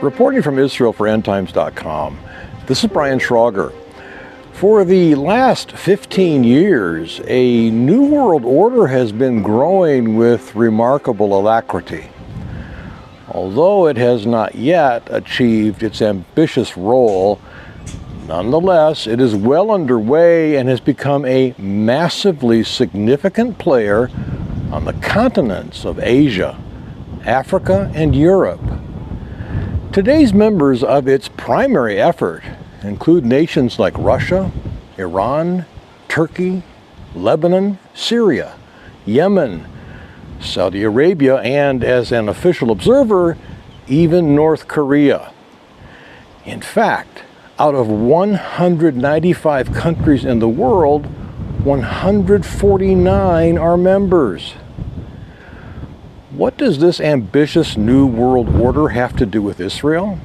Reporting from Israel for EndTimes.com, this is Brian Schrauger. For the last 15 years, a new world order has been growing with remarkable alacrity. Although it has not yet achieved its ambitious role, nonetheless, it is well underway and has become a massively significant player on the continents of Asia, Africa, and Europe. Today's members of its primary effort include nations like Russia, Iran, Turkey, Lebanon, Syria, Yemen, Saudi Arabia, and as an official observer, even North Korea. In fact, out of 195 countries in the world, 149 are members. What does this ambitious new world order have to do with Israel?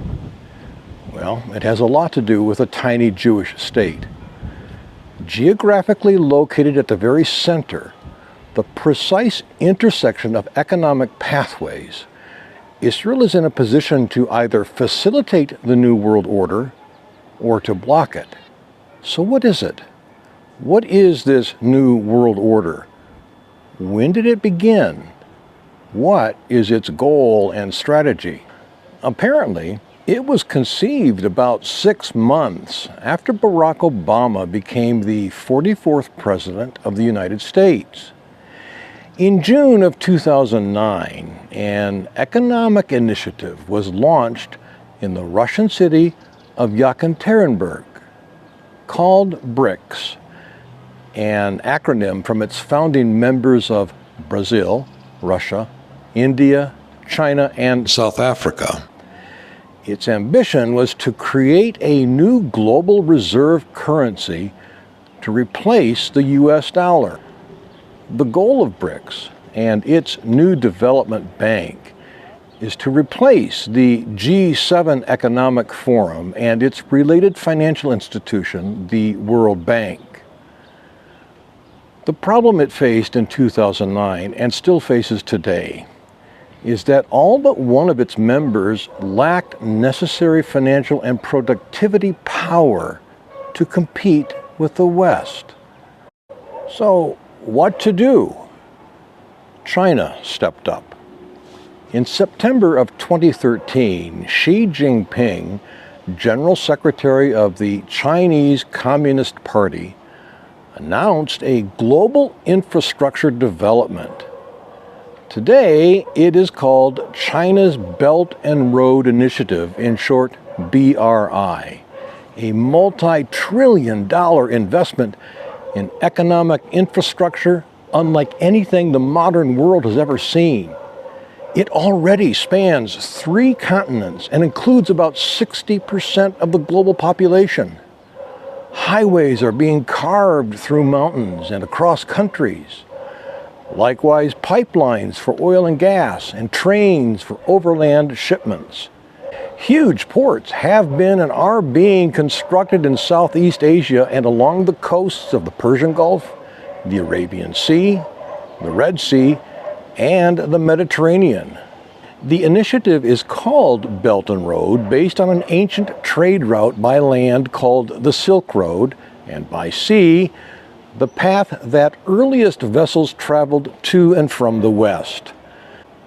Well, it has a lot to do with a tiny Jewish state. Geographically located at the very center, the precise intersection of economic pathways, Israel is in a position to either facilitate the new world order or to block it. So what is it? What is this new world order? When did it begin? What is its goal and strategy? Apparently, it was conceived about 6 months after Barack Obama became the 44th President of the United States. In June of 2009, an economic initiative was launched in the Russian city of Yekaterinburg called BRICS, an acronym from its founding members of Brazil, Russia, India, China, and South Africa. Its ambition was to create a new global reserve currency to replace the US dollar. The goal of BRICS and its new development bank is to replace the G7 Economic Forum and its related financial institution, the World Bank. The problem it faced in 2009 and still faces today is that all but one of its members lacked necessary financial and productivity power to compete with the West. So, what to do? China stepped up. In September of 2013, Xi Jinping, General Secretary of the Chinese Communist Party, announced a global infrastructure development. Today, it is called China's Belt and Road Initiative, in short, BRI, a multi-trillion-dollar investment in economic infrastructure unlike anything the modern world has ever seen. It already spans 3 continents and includes about 60% of the global population. Highways are being carved through mountains and across countries. Likewise, pipelines for oil and gas and trains for overland shipments. Huge ports have been and are being constructed in Southeast Asia and along the coasts of the Persian Gulf, the Arabian Sea, the Red Sea, and the Mediterranean. The initiative is called Belt and Road based on an ancient trade route by land called the Silk Road, and by sea, the path that earliest vessels traveled to and from the West.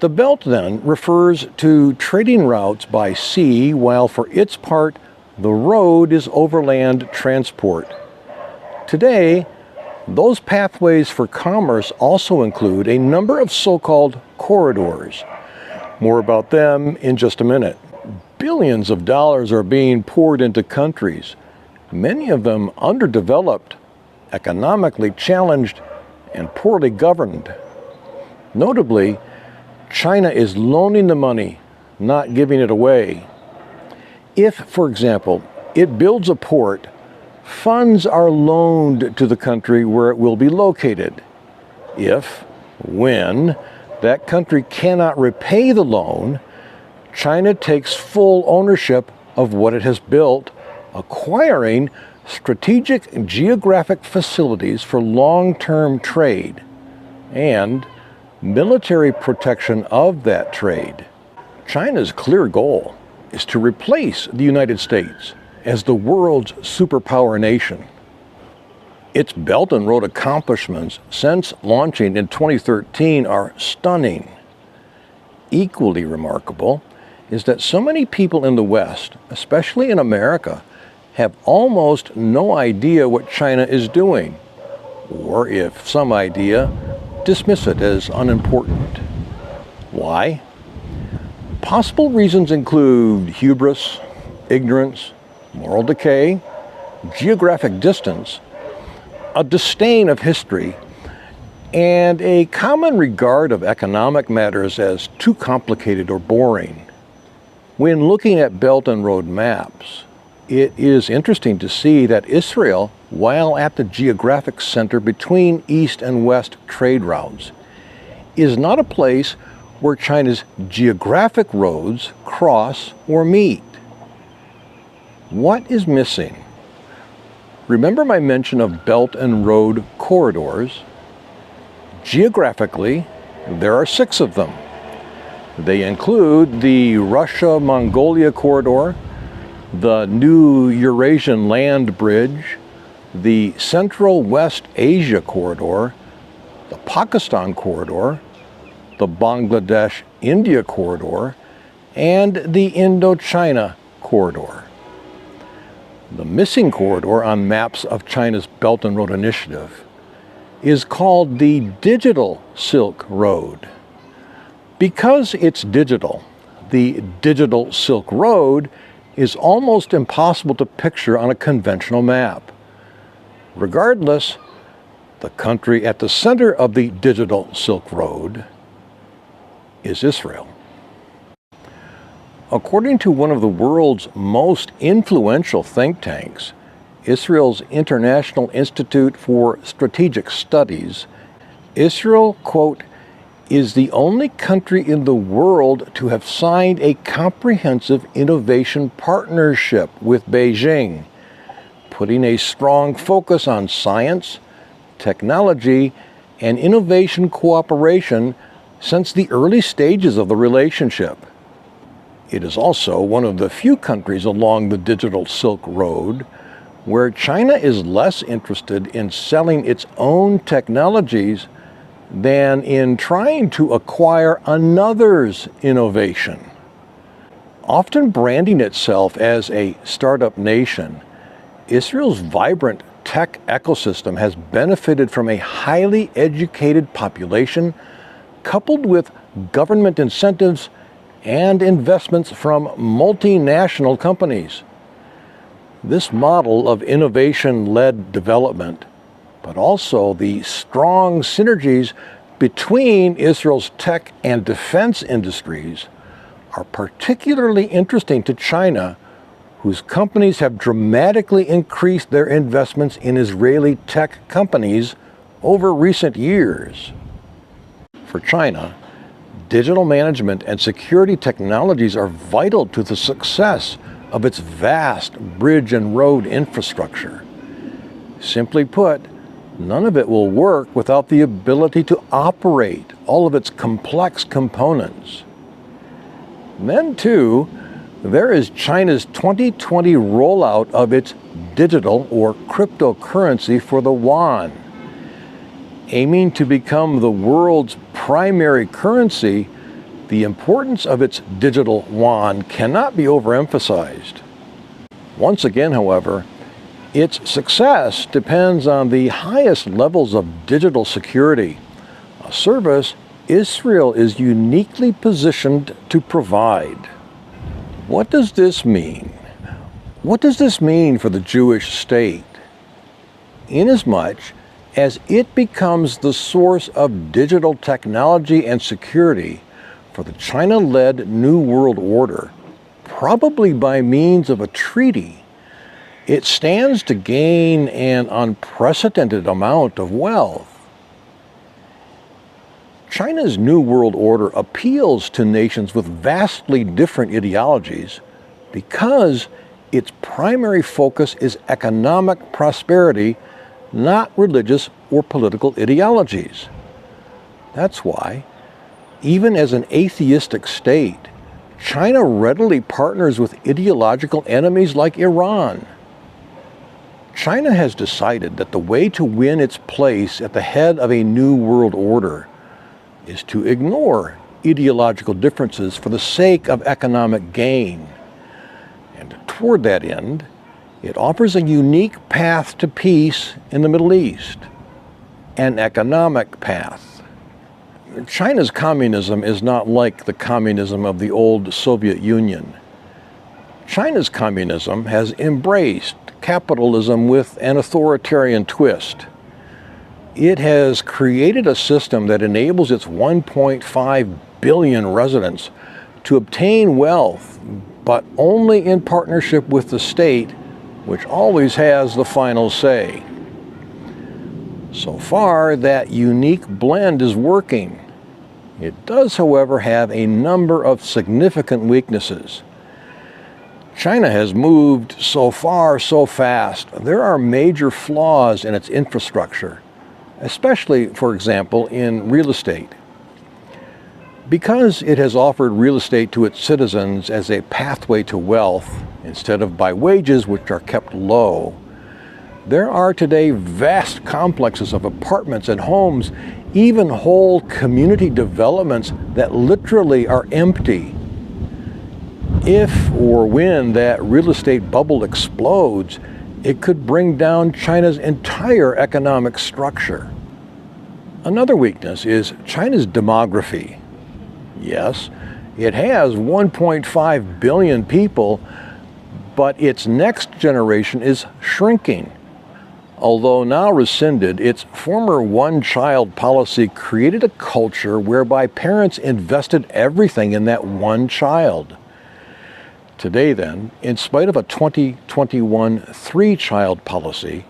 The belt then refers to trading routes by sea, while for its part, the road is overland transport. Today, those pathways for commerce also include a number of so-called corridors. More about them in just a minute. Billions of dollars are being poured into countries, many of them underdeveloped, economically challenged, and poorly governed. Notably, China is loaning the money, not giving it away. If, for example, it builds a port, funds are loaned to the country where it will be located. When that country cannot repay the loan, China takes full ownership of what it has built, acquiring strategic geographic facilities for long-term trade and military protection of that trade. China's clear goal is to replace the United States as the world's superpower nation. Its Belt and Road accomplishments since launching in 2013 are stunning. Equally remarkable is that so many people in the West, especially in America, have almost no idea what China is doing, or if some idea, dismiss it as unimportant. Why? Possible reasons include hubris, ignorance, moral decay, geographic distance, a disdain of history, and a common regard of economic matters as too complicated or boring. When looking at Belt and Road maps, it is interesting to see that Israel, while at the geographic center between east and west trade routes, is not a place where China's geographic roads cross or meet. What is missing? Remember my mention of Belt and Road corridors? Geographically, there are 6 of them. They include the Russia-Mongolia corridor, the New Eurasian Land Bridge, the Central West Asia corridor, the Pakistan corridor, the Bangladesh-India corridor, and the Indochina corridor. The missing corridor on maps of China's Belt and Road Initiative is called the Digital Silk Road. Because it's digital, the Digital Silk Road is almost impossible to picture on a conventional map. Regardless, the country at the center of the Digital Silk Road is Israel. According to one of the world's most influential think tanks, Israel's International Institute for Strategic Studies, Israel, quote, is the only country in the world to have signed a comprehensive innovation partnership with Beijing, putting a strong focus on science, technology, and innovation cooperation since the early stages of the relationship. It is also one of the few countries along the Digital Silk Road where China is less interested in selling its own technologies than in trying to acquire another's innovation. Often branding itself as a startup nation, Israel's vibrant tech ecosystem has benefited from a highly educated population coupled with government incentives and investments from multinational companies. This model of innovation-led development, but also the strong synergies between Israel's tech and defense industries, are particularly interesting to China, whose companies have dramatically increased their investments in Israeli tech companies over recent years. For China, digital management and security technologies are vital to the success of its vast bridge and road infrastructure. Simply put, none of it will work without the ability to operate all of its complex components. Then, too, there is China's 2020 rollout of its digital or cryptocurrency for the yuan. Aiming to become the world's primary currency, the importance of its digital yuan cannot be overemphasized. Once again, however, its success depends on the highest levels of digital security, a service Israel is uniquely positioned to provide. What does this mean? What does this mean for the Jewish state? Inasmuch as it becomes the source of digital technology and security for the China-led New World Order, probably by means of a treaty, it stands to gain an unprecedented amount of wealth. China's New World Order appeals to nations with vastly different ideologies because its primary focus is economic prosperity, not religious or political ideologies. That's why, even as an atheistic state, China readily partners with ideological enemies like Iran. China has decided that the way to win its place at the head of a new world order is to ignore ideological differences for the sake of economic gain. And toward that end, it offers a unique path to peace in the Middle East, an economic path. China's communism is not like the communism of the old Soviet Union. China's communism has embraced capitalism with an authoritarian twist. It has created a system that enables its 1.5 billion residents to obtain wealth, but only in partnership with the state, which always has the final say. So far, that unique blend is working. It does, however, have a number of significant weaknesses. China has moved so far so fast. There are major flaws in its infrastructure, especially, for example, in real estate. Because it has offered real estate to its citizens as a pathway to wealth, instead of by wages which are kept low, there are today vast complexes of apartments and homes, even whole community developments that literally are empty. If or when that real estate bubble explodes, it could bring down China's entire economic structure. Another weakness is China's demography. Yes, it has 1.5 billion people, but its next generation is shrinking. Although now rescinded, its former one-child policy created a culture whereby parents invested everything in that one child. Today then, in spite of a 2021 three-child policy,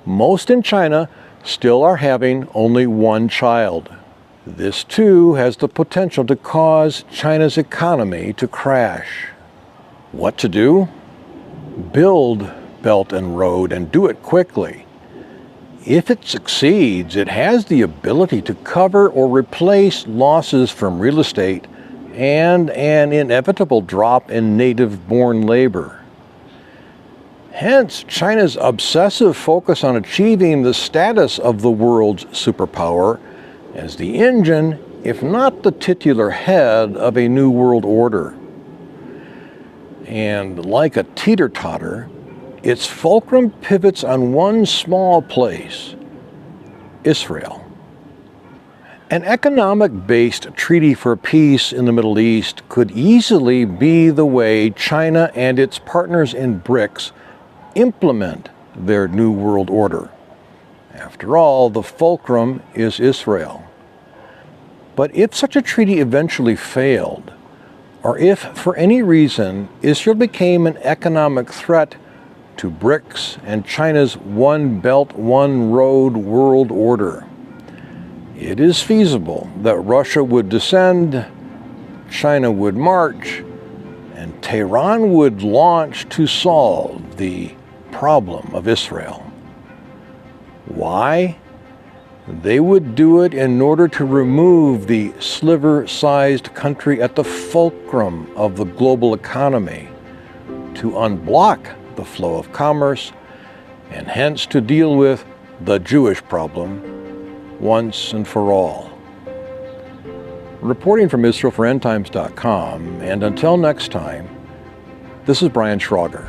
most in China still are having only one child. This too has the potential to cause China's economy to crash. What to do? Build Belt and Road and do it quickly. If it succeeds, it has the ability to cover or replace losses from real estate and an inevitable drop in native-born labor. Hence, China's obsessive focus on achieving the status of the world's superpower as the engine, if not the titular head, of a new world order. And like a teeter-totter, its fulcrum pivots on one small place, Israel. An economic-based treaty for peace in the Middle East could easily be the way China and its partners in BRICS implement their New World Order. After all, the fulcrum is Israel. But if such a treaty eventually failed, or if for any reason Israel became an economic threat to BRICS and China's One Belt, One Road world order, it is feasible that Russia would descend, China would march, and Tehran would launch to solve the problem of Israel. Why? They would do it in order to remove the sliver-sized country at the fulcrum of the global economy, to unblock the flow of commerce, and hence to deal with the Jewish problem once and for all. Reporting from IsraelForEndTimes.com, and until next time, this is Brian Schrauger.